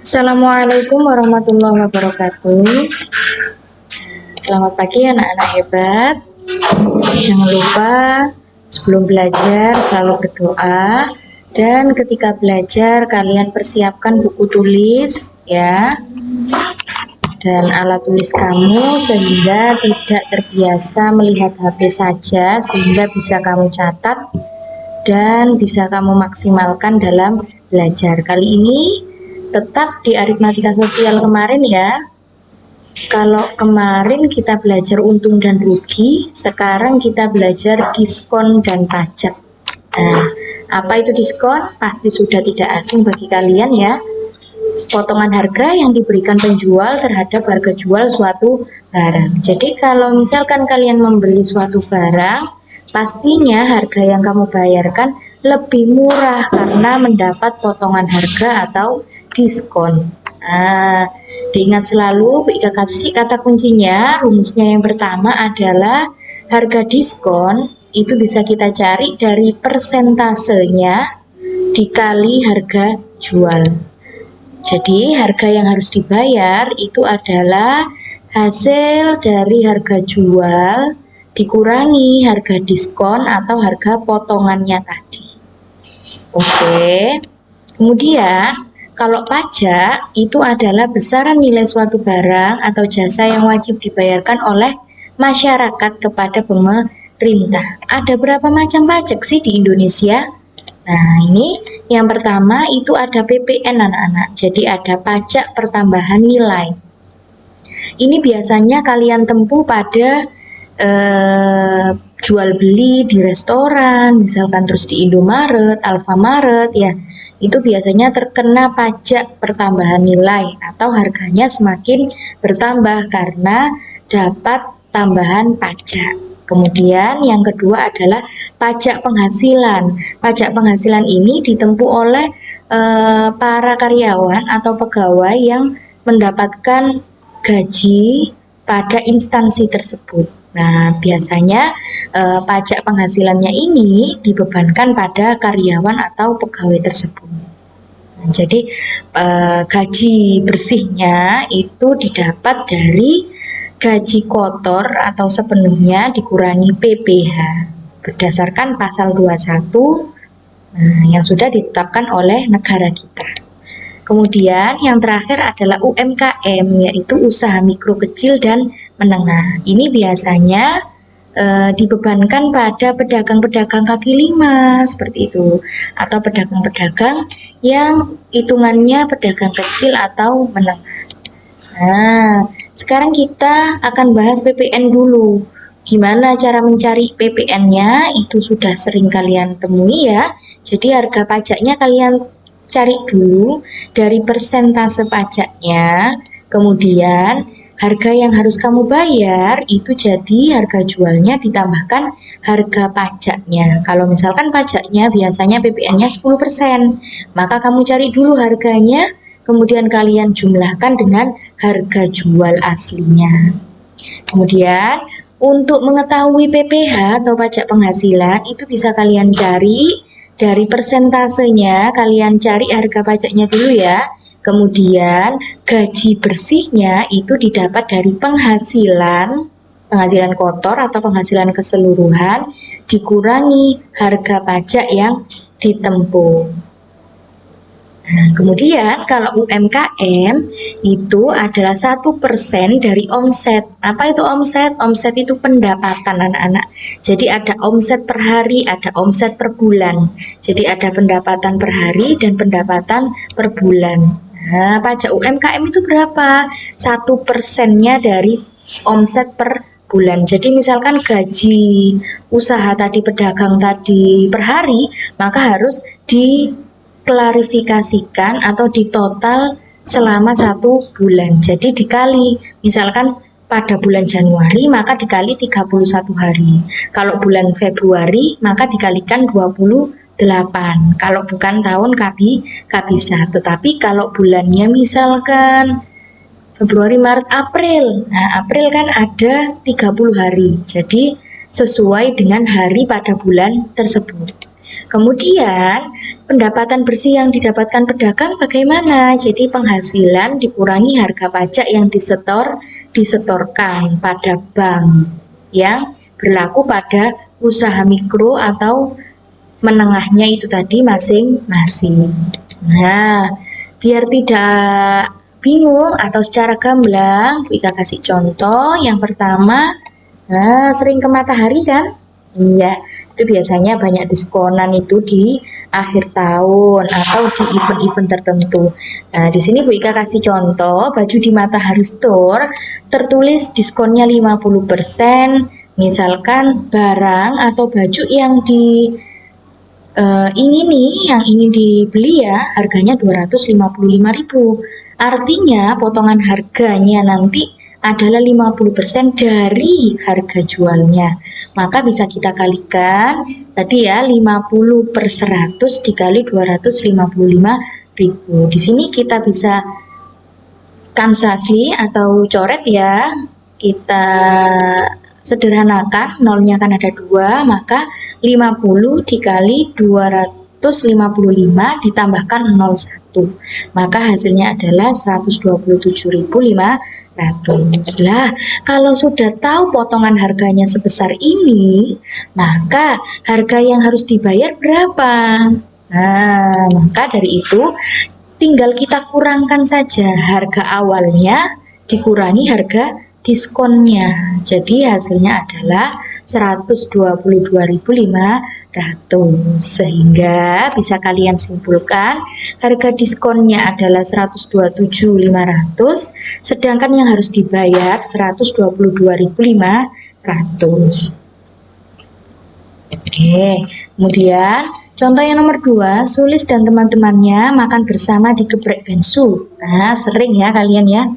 Assalamualaikum warahmatullahi wabarakatuh. Selamat pagi anak-anak hebat. Jangan lupa sebelum belajar selalu berdoa, dan ketika belajar kalian persiapkan buku tulis ya, dan alat tulis kamu sehingga tidak terbiasa melihat HP saja, sehingga bisa kamu catat dan bisa kamu maksimalkan dalam belajar. Kali ini tetap di aritmatika sosial kemarin ya. Kalau kemarin kita belajar untung dan rugi, sekarang kita belajar diskon dan pajak. Nah, apa itu diskon? Pasti sudah tidak asing bagi kalian ya. Potongan harga yang diberikan penjual terhadap harga jual suatu barang. Jadi kalau misalkan kalian membeli suatu barang, pastinya harga yang kamu bayarkan lebih murah karena mendapat potongan harga atau diskon. Nah, diingat selalu kata kuncinya, rumusnya yang pertama adalah harga diskon itu bisa kita cari dari persentasenya dikali harga jual. Jadi harga yang harus dibayar itu adalah hasil dari harga jual dikurangi harga diskon atau harga potongannya tadi. Oke. Kemudian kalau pajak itu adalah besaran nilai suatu barang atau jasa yang wajib dibayarkan oleh masyarakat kepada pemerintah. Ada berapa macam pajak sih di Indonesia? Nah, ini yang pertama itu ada PPN anak-anak. Jadi ada pajak pertambahan nilai. Ini biasanya kalian tempuh pada jual beli di restoran, misalkan terus di Indomaret, Alfamaret ya. Itu biasanya terkena pajak pertambahan nilai atau harganya semakin bertambah karena dapat tambahan pajak. Kemudian yang kedua adalah pajak penghasilan. Pajak penghasilan ini ditempuh oleh para karyawan atau pegawai yang mendapatkan gaji pada instansi tersebut. Nah, biasanya pajak penghasilannya ini dibebankan pada karyawan atau pegawai tersebut. Nah, jadi gaji bersihnya itu didapat dari gaji kotor atau sepenuhnya dikurangi PPh berdasarkan pasal 21 yang sudah ditetapkan oleh negara kita. Kemudian yang terakhir adalah UMKM, yaitu usaha mikro kecil dan menengah. Ini biasanya dibebankan pada pedagang-pedagang kaki lima seperti itu, atau pedagang-pedagang yang hitungannya pedagang kecil atau menengah. Nah, sekarang kita akan bahas PPN dulu. Gimana cara mencari PPN-nya? Itu sudah sering kalian temui ya. Jadi harga pajaknya kalian cari dulu dari persentase pajaknya. Kemudian harga yang harus kamu bayar itu jadi harga jualnya ditambahkan harga pajaknya. Kalau misalkan pajaknya biasanya PPN-nya 10%, maka kamu cari dulu harganya, kemudian kalian jumlahkan dengan harga jual aslinya. Kemudian untuk mengetahui PPh atau pajak penghasilan itu bisa kalian cari dari persentasenya, kalian cari harga pajaknya dulu ya. Kemudian gaji bersihnya itu didapat dari penghasilan kotor atau penghasilan keseluruhan dikurangi harga pajak yang ditempuh. Nah, kemudian kalau UMKM itu adalah 1% dari omset. Apa itu omset? Omset itu pendapatan anak-anak. Jadi ada omset per hari, ada omset per bulan. Jadi ada pendapatan per hari dan pendapatan per bulan. Nah, pajak UMKM itu berapa? 1%-nya dari omset per bulan. Jadi misalkan gaji usaha tadi, pedagang tadi per hari, maka harus diklarifikasikan atau ditotal selama 1 bulan. Jadi dikali, misalkan pada bulan Januari maka dikali 31 hari. Kalau bulan Februari maka dikalikan 28. Kalau bukan tahun kabisa. Tetapi kalau bulannya misalkan Februari, Maret, April. Nah, April kan ada 30 hari. Jadi sesuai dengan hari pada bulan tersebut. Kemudian, pendapatan bersih yang didapatkan pedagang bagaimana? Jadi penghasilan dikurangi harga pajak yang disetorkan pada bank yang berlaku pada usaha mikro atau menengahnya itu tadi masing-masing. Nah, biar tidak bingung atau secara gamblang, Ika kasih contoh. Yang pertama, sering ke matahari kan? Iya, itu biasanya banyak diskonan itu di akhir tahun atau di event-event tertentu. Nah, di sini Bu Ika kasih contoh, baju di Matahari Store tertulis diskonnya 50%, misalkan barang atau baju yang yang ingin dibeli ya, harganya 255.000. Artinya potongan harganya nanti adalah 50% dari harga jualnya. Maka bisa kita kalikan tadi ya, 50 per 100 dikali 255.000. Di sini kita bisa kansasi atau coret ya. Kita sederhanakan, nolnya kan ada 2, maka 50 dikali 255 ditambahkan 01. Maka hasilnya adalah 127.500. Lah, kalau sudah tahu potongan harganya sebesar ini, maka harga yang harus dibayar berapa? Nah, maka dari itu tinggal kita kurangkan saja harga awalnya dikurangi harga diskonnya. Jadi hasilnya adalah 122.500. Sehingga bisa kalian simpulkan harga diskonnya adalah 127.500, sedangkan yang harus dibayar 122.500. Oke, kemudian contoh yang nomor 2, Sulis dan teman-temannya makan bersama di geprek bensu. Nah, sering ya kalian ya.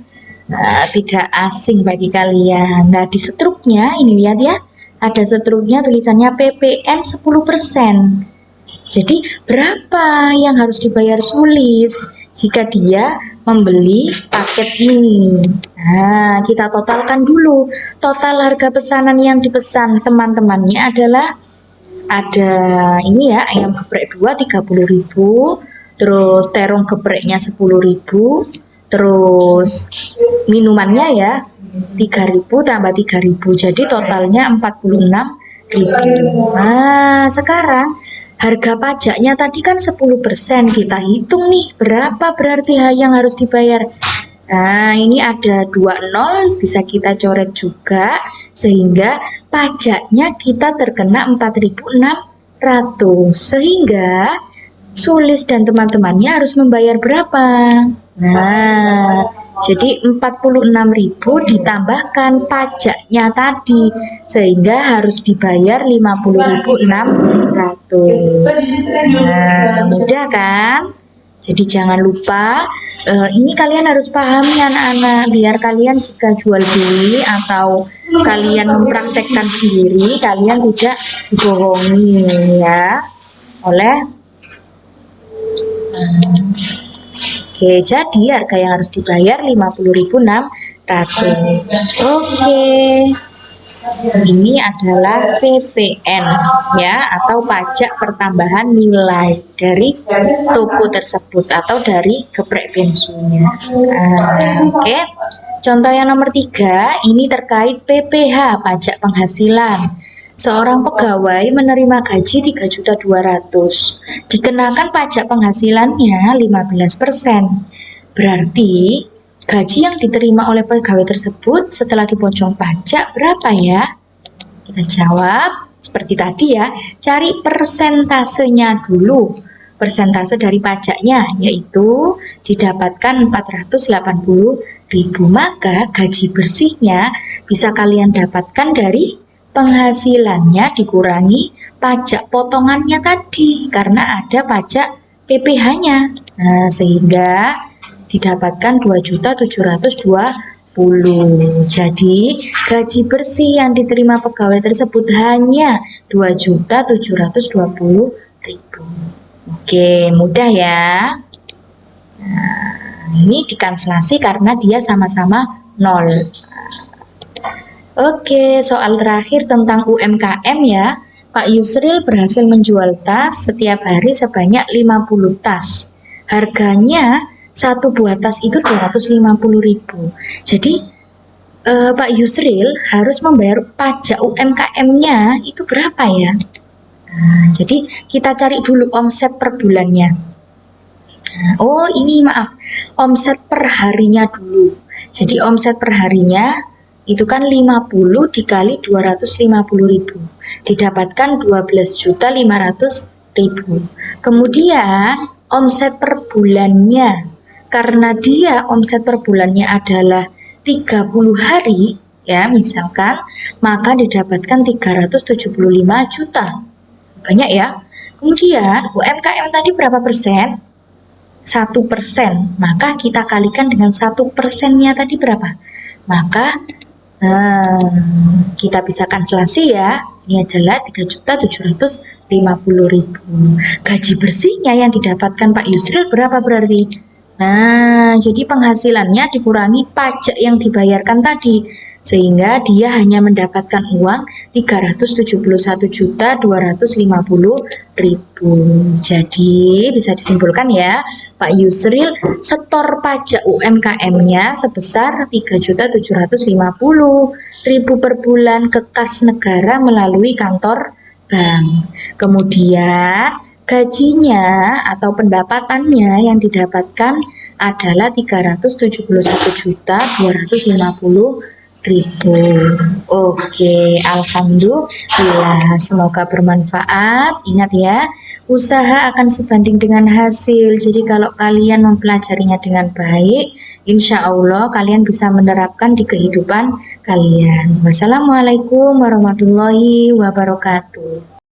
Tidak asing bagi kalian. Nah, di setruknya ini lihat ya, ada setruknya tulisannya PPN 10%. Jadi berapa yang harus dibayar Sulis jika dia membeli paket ini? Nah, kita totalkan dulu. Total harga pesanan yang dipesan teman-temannya adalah ada ini ya, ayam geprek 2 30.000, terus terong gepreknya 10.000, terus minumannya ya 3.000 tambah 3.000, jadi totalnya 46.000. Nah, sekarang harga pajaknya tadi kan 10%, kita hitung nih berapa berarti yang harus dibayar. Nah, ini ada 20, bisa kita coret juga, sehingga pajaknya kita terkena 4.600. Sehingga Sulis dan teman-temannya harus membayar berapa? Nah, jadi 46.000 ditambahkan pajaknya tadi, sehingga harus dibayar 50.600. Nah, mudah kan? Jadi jangan lupa, ini kalian harus pahami anak-anak, biar kalian jika jual beli atau kalian mempraktekkan sendiri, kalian tidak dibohongi ya oleh Oke, jadi harga yang harus dibayar 50.600. Oke. Ini adalah PPN ya, atau pajak pertambahan nilai dari toko tersebut atau dari geprek bensunya. Oke. Contoh yang nomor 3, ini terkait PPh, pajak penghasilan. Seorang pegawai menerima gaji 3.200.000, dikenakan pajak penghasilannya 15%. Berarti gaji yang diterima oleh pegawai tersebut setelah dipotong pajak berapa ya? Kita jawab seperti tadi ya, cari persentasenya dulu. Persentase dari pajaknya yaitu didapatkan 480.000, maka gaji bersihnya bisa kalian dapatkan dari penghasilannya dikurangi pajak potongannya tadi, karena ada pajak PPh-nya. Nah, sehingga didapatkan 2.720.000. Jadi gaji bersih yang diterima pegawai tersebut hanya 2.720.000. Oke, mudah ya. Nah, ini dikanselasi karena dia sama-sama 0. Oke, soal terakhir tentang UMKM ya. Pak Yusril berhasil menjual tas setiap hari sebanyak 50 tas. Harganya satu buah tas itu 250.000. Jadi Pak Yusril harus membayar pajak UMKM-nya itu berapa ya? Nah, jadi kita cari dulu omset per bulannya. Oh ini maaf, omset per harinya dulu. Jadi omset per harinya itu kan 50 dikali 250.000, didapatkan 12.500.000. Kemudian omset per bulannya, karena dia omset per bulannya adalah 30 hari ya misalkan, maka didapatkan 375 juta. Banyak ya. Kemudian UMKM tadi berapa persen? 1%, maka kita kalikan dengan 1%-nya tadi berapa? Maka kita bisa kanselasi ya, ini adalah 3.750.000. Gaji bersihnya yang didapatkan Pak Yusril berapa berarti? Nah, jadi penghasilannya dikurangi pajak yang dibayarkan tadi, sehingga dia hanya mendapatkan uang 371.250.000. Jadi bisa disimpulkan ya, Pak Yusril setor pajak UMKM-nya sebesar 3.750.000 per bulan ke kas negara melalui kantor bank. Kemudian gajinya atau pendapatannya yang didapatkan adalah 371.250.000. Oke, alhamdulillah, semoga bermanfaat. Ingat ya, usaha akan sebanding dengan hasil. Jadi kalau kalian mempelajarinya dengan baik, insya Allah kalian bisa menerapkan di kehidupan kalian. Wassalamualaikum warahmatullahi wabarakatuh.